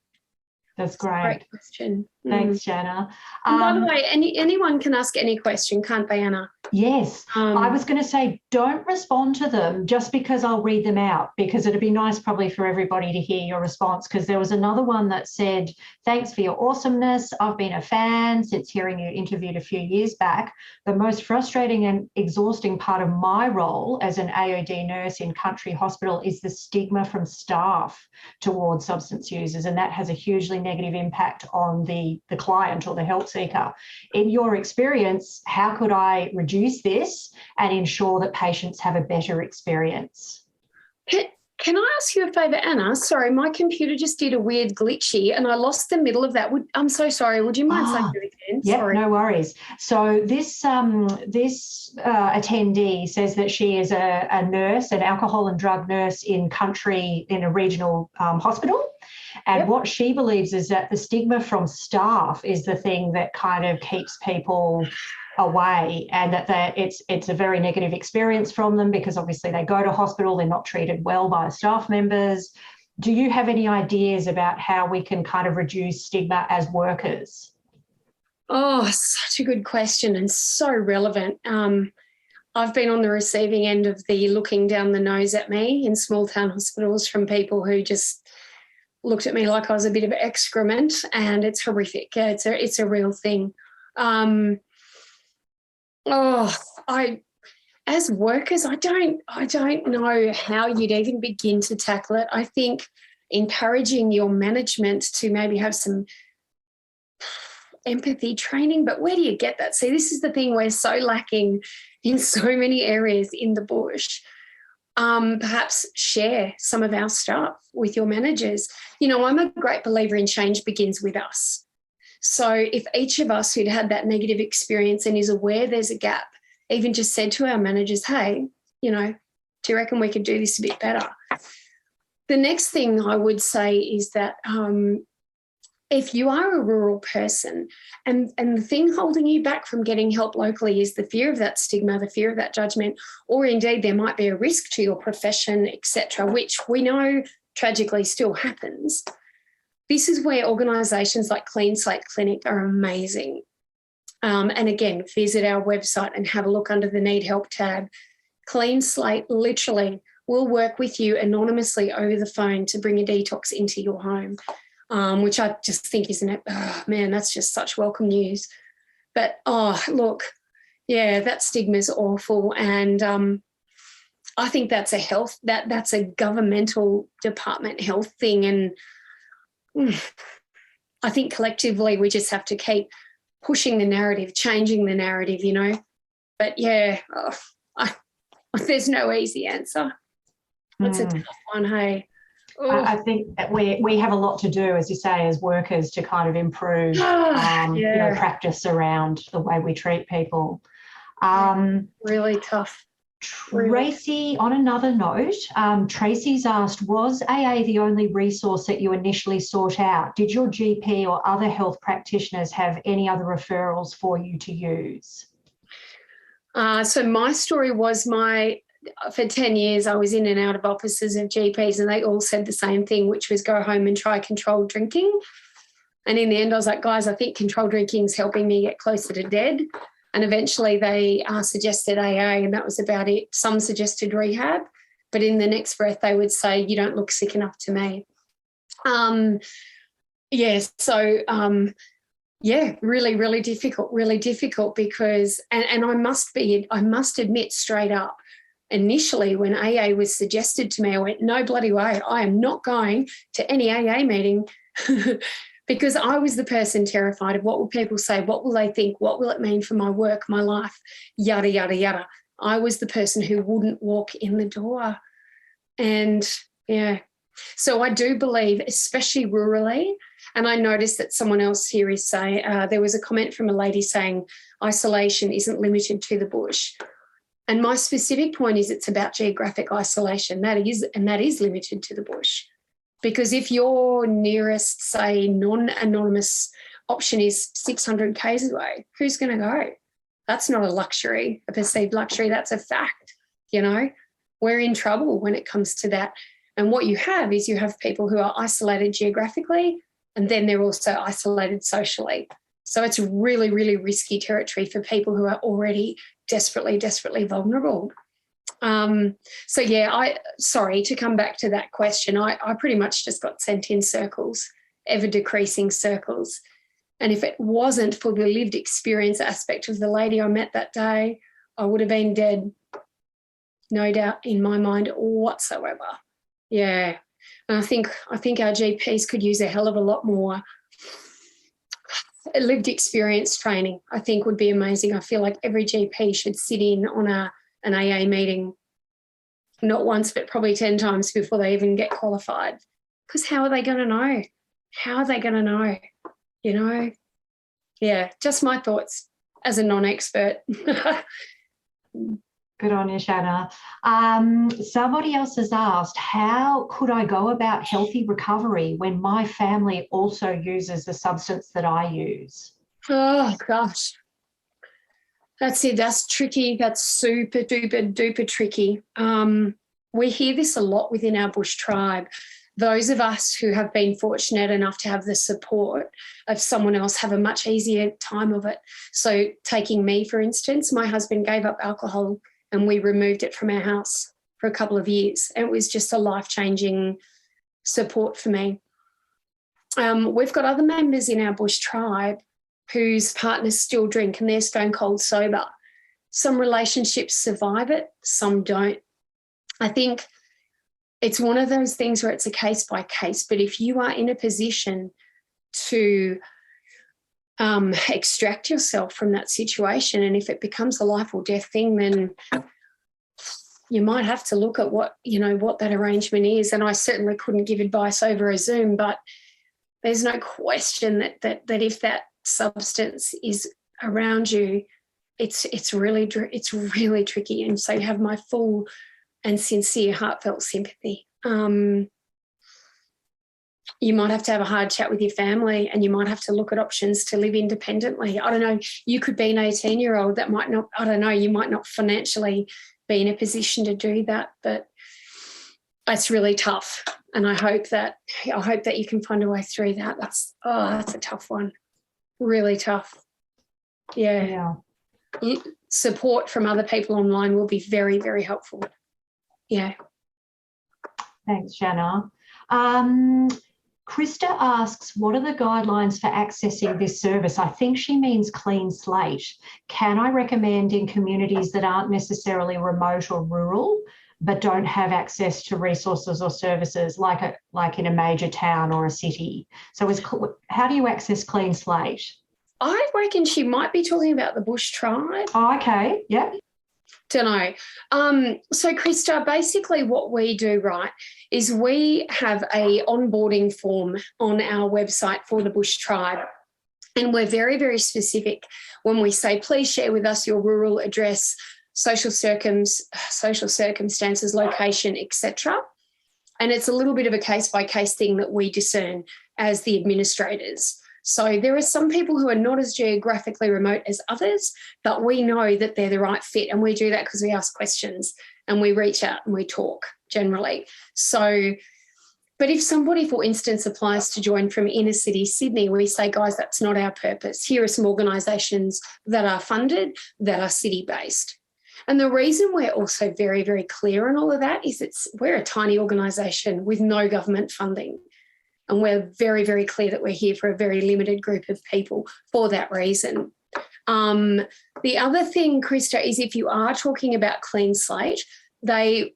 That's great. Great question. Thanks, Shanna. And by the way, anyone can ask any question, can't they, Anna? Yes. I was going to say, don't respond to them just because I'll read them out, because it'd be nice probably for everybody to hear your response, because there was another one that said, thanks for your awesomeness. I've been a fan since hearing you interviewed a few years back. The most frustrating and exhausting part of my role as an AOD nurse in country hospital is the stigma from staff towards substance users, and that has a hugely negative impact on the client or the health seeker. In your experience, how could I reduce this and ensure that patients have a better experience? Can I ask you a favour, Anna? Sorry, my computer just did a weird glitchy and I lost the middle of that. I'm so sorry. Would you mind saying that again? Yeah, no worries. So this attendee says that she is a nurse, an alcohol and drug nurse in a regional hospital. And what she believes is that the stigma from staff is the thing that kind of keeps people away, and that it's a very negative experience from them, because obviously they go to hospital, they're not treated well by staff members. Do you have any ideas about how we can kind of reduce stigma as workers? Oh, such a good question and so relevant. I've been on the receiving end of the looking down the nose at me in small town hospitals from people who just looked at me like I was a bit of excrement, and it's horrific. Yeah, it's a real thing. As workers, I don't know how you'd even begin to tackle it. I think encouraging your management to maybe have some empathy training, but where do you get that? See, this is the thing, we're so lacking in so many areas in the bush. Perhaps share some of our stuff with your managers. You know, I'm a great believer in change begins with us. So if each of us who'd had that negative experience and is aware there's a gap, even just said to our managers, hey, you know, do you reckon we could do this a bit better? The next thing I would say is that if you are a rural person and the thing holding you back from getting help locally is the fear of that stigma, the fear of that judgment, or indeed there might be a risk to your profession, etc., which we know tragically still happens, this is where organisations like Clean Slate Clinic are amazing. And again, visit our website and have a look under the Need Help tab. Clean Slate literally will work with you anonymously over the phone to bring a detox into your home. Which I just think that's just such welcome news. But, look, yeah, that stigma's awful. And I think that's that's a governmental department health thing. And I think collectively we just have to keep pushing the narrative, changing the narrative, you know. But, yeah, there's no easy answer. It's a tough one, hey. I think that we have a lot to do, as you say, as workers to kind of improve practice around the way we treat people. Really tough. Tracy, on another note, Tracy's asked, was AA the only resource that you initially sought out? Did your GP or other health practitioners have any other referrals for you to use? So my story was for 10 years, I was in and out of offices of GPs and they all said the same thing, which was go home and try controlled drinking. And in the end, I was like, guys, I think controlled drinking is helping me get closer to dead. And eventually they suggested AA and that was about it. Some suggested rehab, but in the next breath, they would say, you don't look sick enough to me. Really, really difficult because, and I must admit straight up, initially when AA was suggested to me, I went, no bloody way, I am not going to any AA meeting because I was the person terrified of what will people say, what will they think, what will it mean for my work, my life, yada, yada, yada. I was the person who wouldn't walk in the door. And, yeah, so I do believe, especially rurally, and I noticed that someone else here is saying, there was a comment from a lady saying isolation isn't limited to the bush. And my specific point is it's about geographic isolation. That is limited to the bush. Because if your nearest, say, non-anonymous option is 600 k's away, who's going to go? That's not a luxury, a perceived luxury. That's a fact, you know. We're in trouble when it comes to that. And what you have is you have people who are isolated geographically and then they're also isolated socially. So it's really, really risky territory for people who are already desperately, desperately vulnerable. So, yeah, sorry, to come back to that question, I pretty much just got sent in circles, ever-decreasing circles. And if it wasn't for the lived experience aspect of the lady I met that day, I would have been dead, no doubt in my mind whatsoever. Yeah. And I think our GPs could use a hell of a lot more lived experience training. I think would be amazing. I feel like every GP should sit in on an AA meeting, not once but probably 10 times before they even get qualified. Because how are they going to know? How are they going to know? You know? Yeah, just my thoughts as a non-expert. Good on you, Shanna. Somebody else has asked, how could I go about healthy recovery when my family also uses the substance that I use? Oh, gosh. That's it. That's tricky. That's super duper duper tricky. We hear this a lot within our bush tribe. Those of us who have been fortunate enough to have the support of someone else have a much easier time of it. So taking me, for instance, my husband gave up alcohol and we removed it from our house for a couple of years. And it was just a life-changing support for me. We've got other members in our bush tribe whose partners still drink and they're stone cold sober. Some relationships survive it, some don't. I think it's one of those things where it's a case by case, but if you are in a position to extract yourself from that situation, and if it becomes a life or death thing, then you might have to look at what that arrangement is. And I certainly couldn't give advice over a Zoom, but there's no question that if that substance is around you, it's really tricky. And so you have my full and sincere, heartfelt sympathy. You might have to have a hard chat with your family and you might have to look at options to live independently. I don't know, you could be an 18-year-old that might not, I don't know, you might not financially be in a position to do that, but it's really tough. And I hope that you can find a way through that. That's a tough one. Really tough. Yeah. Support from other people online will be very, very helpful. Yeah. Thanks, Shanna. Krista asks, what are the guidelines for accessing this service? I think she means clean slate. Can I recommend in communities that aren't necessarily remote or rural, but don't have access to resources or services like in a major town or a city? So how do you access clean slate? I reckon she might be talking about the bush tribe. Oh, okay. Yep. Don't know. So, Krista, basically what we do, right, is we have a onboarding form on our website for the bush tribe. And we're very, very specific when we say, please share with us your rural address, social circumstances, location, etc. And it's a little bit of a case-by-case thing that we discern as the administrators. So there are some people who are not as geographically remote as others, but we know that they're the right fit, and we do that because we ask questions and we reach out and we talk generally. So, but if somebody, for instance, applies to join from inner city Sydney, we say, guys, that's not our purpose. Here are some organisations that are funded, that are city-based. And the reason we're also very, very clear on all of that is we're a tiny organisation with no government funding. And we're very, very clear that we're here for a very limited group of people for that reason. The other thing, Krista, is if you are talking about clean slate, they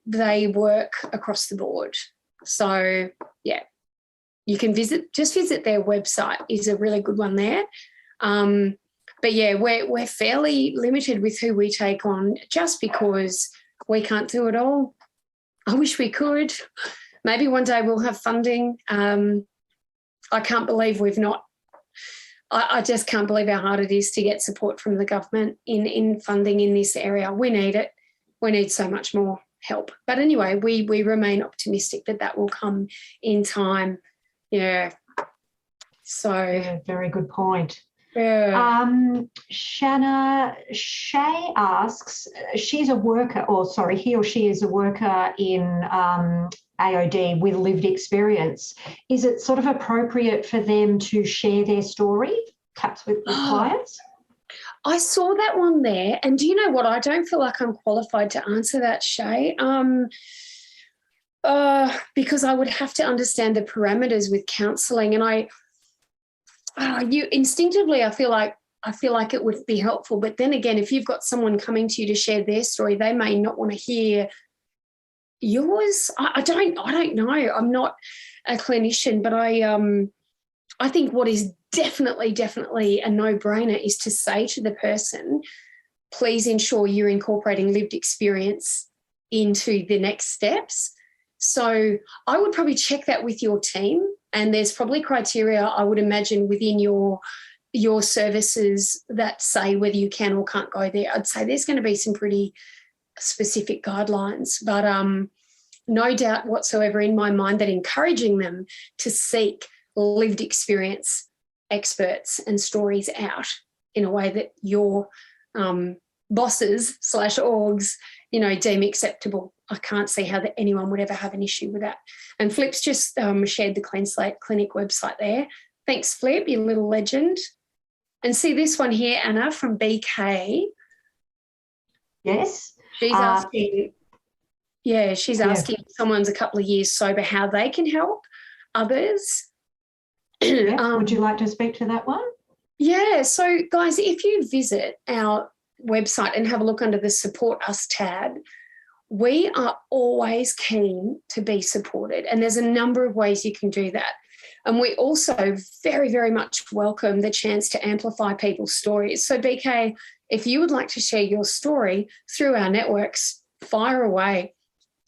work across the board. So, yeah, you can visit their website is a really good one there. But, yeah, we're fairly limited with who we take on just because we can't do it all. I wish we could. Maybe one day we'll have funding. I can't believe we've not. I just can't believe how hard it is to get support from the government in funding in this area. We need it. We need so much more help. But anyway, we remain optimistic that will come in time. Yeah. So. Yeah, very good point. Yeah. Shanna, Shay asks, she's a worker, or sorry, he or she is a worker in AOD with lived experience. Is it sort of appropriate for them to share their story, perhaps with clients? I saw that one there, and do you know what? I don't feel like I'm qualified to answer that, Shay, because I would have to understand the parameters with counselling, and you instinctively, I feel like it would be helpful. But then again, if you've got someone coming to you to share their story, they may not want to hear yours. I don't know. I'm not a clinician, but I think what is definitely a no-brainer is to say to the person, please ensure you're incorporating lived experience into the next steps. So I would probably check that with your team, and there's probably criteria, I would imagine, within your services that say whether you can or can't go there. I'd say there's going to be some pretty specific guidelines, but no doubt whatsoever in my mind that encouraging them to seek lived experience experts and stories out in a way that your bosses / orgs, deem acceptable. I can't see how anyone would ever have an issue with that. And Flip's just shared the Clean Slate Clinic website there. Thanks, Flip, you little legend. And see this one here, Anna, from BK. Yes. She's asking, asking if someone's a couple of years sober how they can help others. Would you like to speak to that one? Yeah. So, guys, if you visit our website and have a look under the Support Us tab, we are always keen to be supported, and there's a number of ways you can do that. And we also very, very much welcome the chance to amplify people's stories. So, BK, if you would like to share your story through our networks, fire away.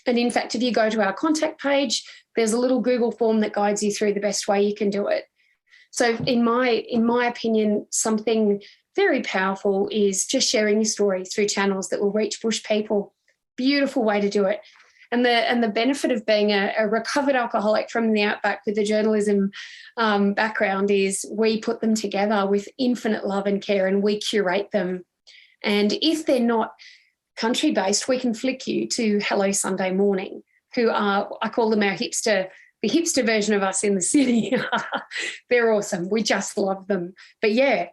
And in fact, if you go to our contact page, there's a little Google form that guides you through the best way you can do it. So in my opinion, something very powerful is just sharing your story through channels that will reach bush people. Beautiful way to do it. And the benefit of being a recovered alcoholic from the outback with the journalism background is we put them together with infinite love and care, and we curate them. And if they're not country-based, we can flick you to Hello Sunday Morning, who are, I call them the hipster version of us in the city. They're awesome. We just love them. But yeah,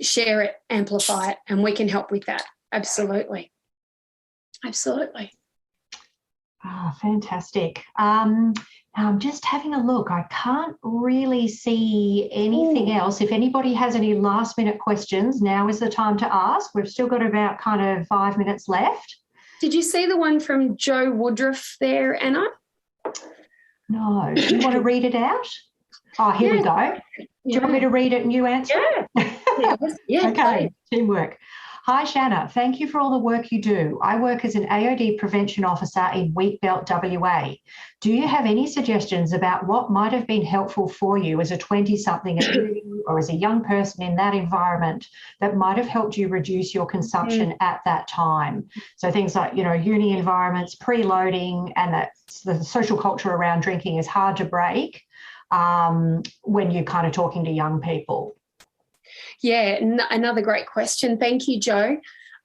share it, amplify it, and we can help with that. Absolutely. Absolutely. Oh, fantastic. I'm just having a look. I can't really see anything else. If anybody has any last minute questions, now is the time to ask. We've still got about kind of 5 minutes left. Did you see the one from Joe Woodruff there, Anna? No. Do you want to read it out? Oh, here we go. Do you want me to read it and you answer? Yeah. Okay, teamwork. Hi, Shanna. Thank you for all the work you do. I work as an AOD prevention officer in Wheatbelt, WA. Do you have any suggestions about what might have been helpful for you as a 20-something or as a young person in that environment that might have helped you reduce your consumption at that time? So things like, uni environments, preloading, and that the social culture around drinking is hard to break when you're kind of talking to young people. Yeah, another great question. Thank you, Joe.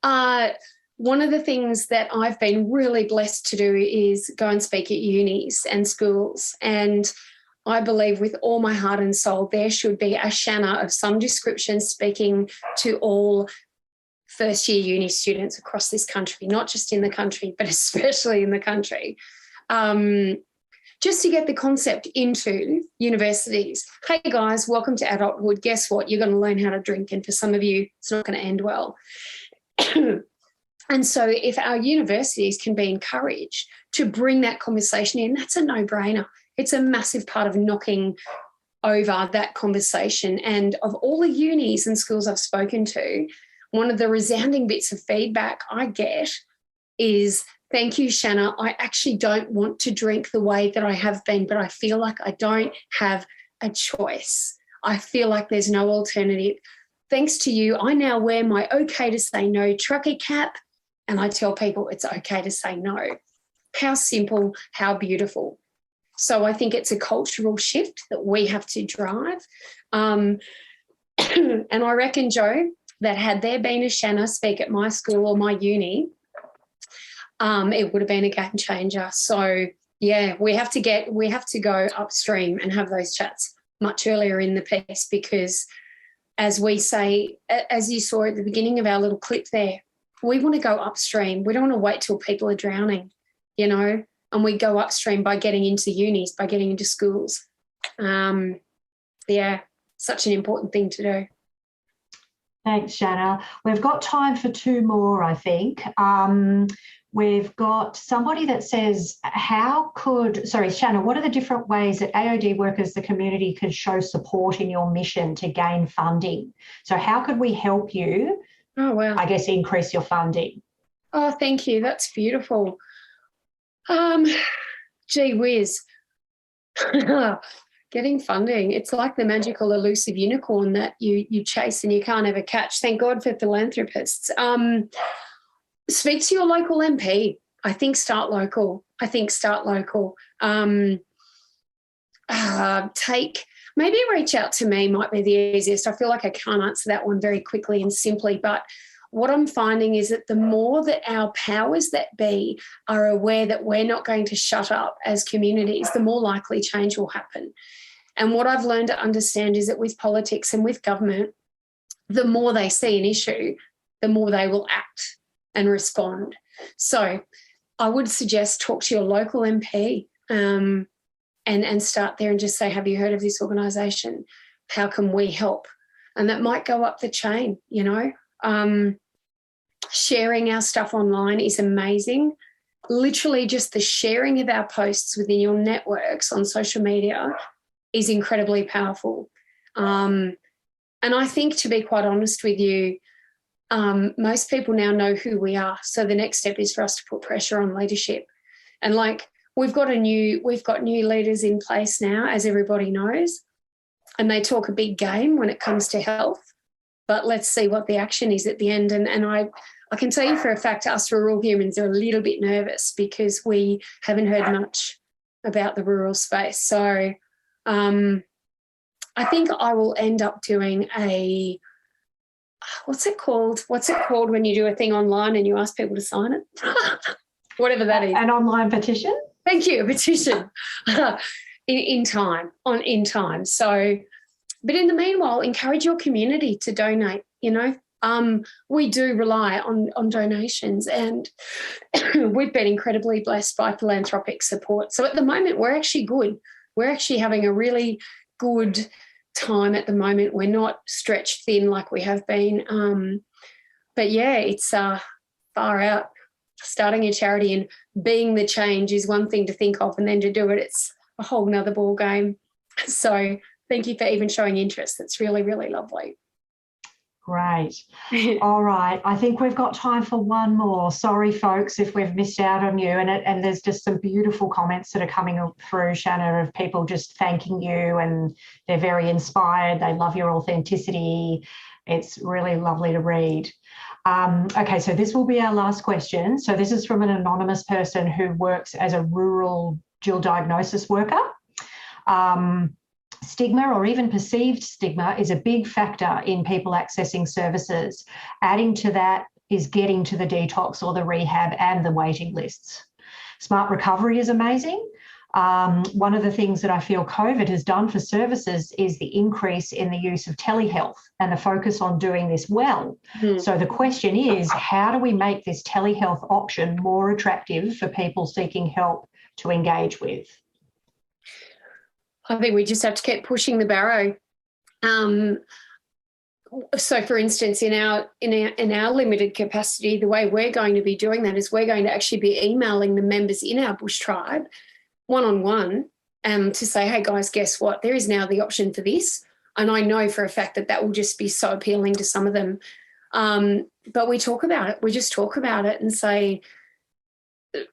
One of the things that I've been really blessed to do is go and speak at unis and schools. And I believe with all my heart and soul there should be a Shanna of some description speaking to all first-year uni students across this country, not just in the country, but especially in the country. Just to get the concept into universities. Hey guys, welcome to adulthood. Guess what? You're going to learn how to drink, and for some of you, it's not going to end well. And so if our universities can be encouraged to bring that conversation in, that's a no-brainer. It's a massive part of knocking over that conversation. And of all the unis and schools I've spoken to, one of the resounding bits of feedback I get is, thank you, Shanna. I actually don't want to drink the way that I have been, but I feel like I don't have a choice. I feel like there's no alternative. Thanks to you, I now wear my okay to say no trucker cap, and I tell people it's okay to say no. How simple, how beautiful. So I think it's a cultural shift that we have to drive. And I reckon, Joe, that had there been a Shanna speak at my school or my uni, it would have been a game changer. So yeah, we have to go upstream and have those chats much earlier in the piece, because as we say, as you saw at the beginning of our little clip there, we want to go upstream. We don't want to wait till people are drowning, and we go upstream by getting into unis, by getting into schools. Yeah, such an important thing to do. Thanks, Shanna. We've got time for two more, I think. We've got somebody that says, Shanna, what are the different ways that AOD workers, the community, can show support in your mission to gain funding? So how could we help you, I guess, increase your funding? Oh, thank you. That's beautiful. Gee whiz. Getting funding, it's like the magical elusive unicorn that you chase and you can't ever catch. Thank God for philanthropists. Speak to your local MP. I think start local. Maybe reach out to me might be the easiest. I feel like I can't answer that one very quickly and simply, but what I'm finding is that the more that our powers that be are aware that we're not going to shut up as communities, the more likely change will happen. And what I've learned to understand is that with politics and with government, the more they see an issue, the more they will act and respond. So I would suggest talk to your local MP and start there and just say, have you heard of this organisation? How can we help? And that might go up the chain, Sharing our stuff online is amazing. Literally just the sharing of our posts within your networks on social media is incredibly powerful. And I think, to be quite honest with you, most people now know who we are. So the next step is for us to put pressure on leadership. And we've got new leaders in place now, as everybody knows, and they talk a big game when it comes to health. But let's see what the action is at the end. And I can tell you for a fact, us rural humans are a little bit nervous because we haven't heard much about the rural space. So I think I will end up doing what's it called when you do a thing online and you ask people to sign it? Whatever that is. An online petition? Thank you, a petition. in time. So, but in the meanwhile, encourage your community to donate, We do rely on donations, and we've been incredibly blessed by philanthropic support. So at the moment, we're actually good. We're actually having a really good time at the moment. We're not stretched thin like we have been. But yeah, it's far out. Starting a charity and being the change is one thing to think of, and then to do it, it's a whole nother ball game. So thank you for even showing interest. It's really, really lovely. Great. All right. I think we've got time for one more. Sorry, folks, if we've missed out on you. And there's just some beautiful comments that are coming through, Shanna, of people just thanking you, and they're very inspired. They love your authenticity. It's really lovely to read. Okay, so this will be our last question. So this is from an anonymous person who works as a rural dual diagnosis worker. Stigma, or even perceived stigma, is a big factor in people accessing services. Adding to that is getting to the detox or the rehab and the waiting lists. Smart recovery is amazing. One of the things that I feel COVID has done for services is the increase in the use of telehealth and the focus on doing this well. So the question is, how do we make this telehealth option more attractive for people seeking help to engage with? I think we just have to keep pushing the barrow. So, for instance, in our limited capacity, the way we're going to be doing that is we're going to actually be emailing the members in our bush tribe one-on-one to say, hey, guys, guess what? There is now the option for this. And I know for a fact that will just be so appealing to some of them. But we talk about it. We just talk about it and say,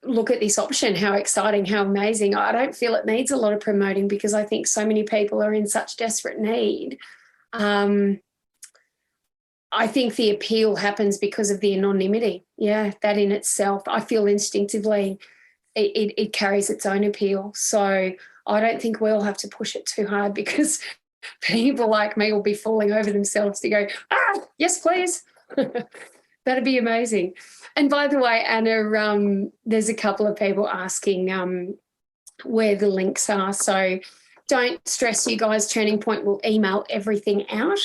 look at this option, how exciting, how amazing. I don't feel it needs a lot of promoting because I think so many people are in such desperate need. I think the appeal happens because of the anonymity. Yeah, that in itself, I feel instinctively it carries its own appeal. So I don't think we'll have to push it too hard because people like me will be falling over themselves to go, yes, please. That'd be amazing. And by the way, Anna, there's a couple of people asking where the links are. So don't stress, you guys. Turning Point will email everything out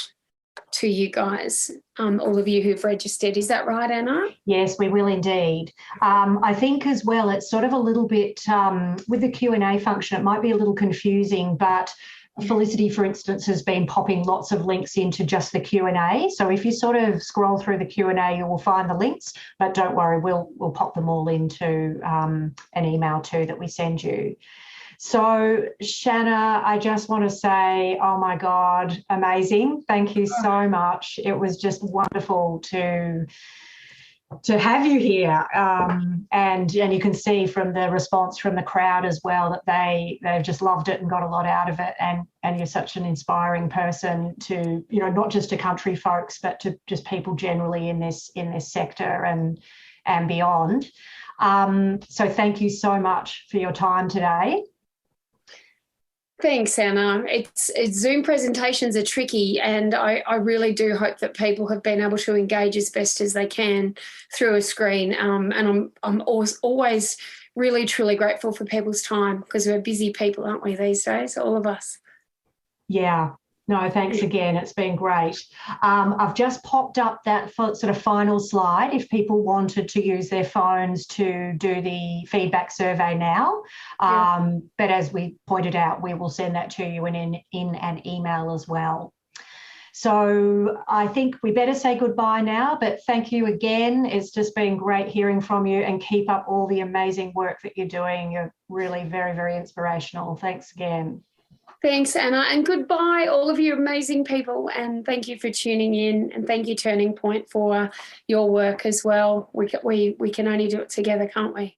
to you guys, all of you who've registered. Is that right, Anna? Yes, we will indeed. I think as well, it's sort of a little bit, with the Q&A function, it might be a little confusing, but Felicity, for instance, has been popping lots of links into just the Q&A. So if you sort of scroll through the Q&A, you will find the links, but don't worry, we'll pop them all into an email too that we send you. So, Shanna, I just want to say, oh my God, amazing. Thank you so much. It was just wonderful to have you here. And you can see from the response from the crowd as well that they've just loved it and got a lot out of it. And you're such an inspiring person to, not just to country folks, but to just people generally in this sector and beyond. So thank you so much for your time today. Thanks, Anna. It's Zoom presentations are tricky, and I really do hope that people have been able to engage as best as they can through a screen. And I'm always really, truly grateful for people's time, because we're busy people, aren't we, these days, all of us? Yeah. No, thanks again. It's been great. I've just popped up that sort of final slide if people wanted to use their phones to do the feedback survey now. But as we pointed out, we will send that to you in an email as well. So I think we better say goodbye now, but thank you again. It's just been great hearing from you, and keep up all the amazing work that you're doing. You're really very, very inspirational. Thanks again. Thanks, Anna, and goodbye, all of you amazing people, and thank you for tuning in, and thank you, Turning Point, for your work as well. We can only do it together, can't we?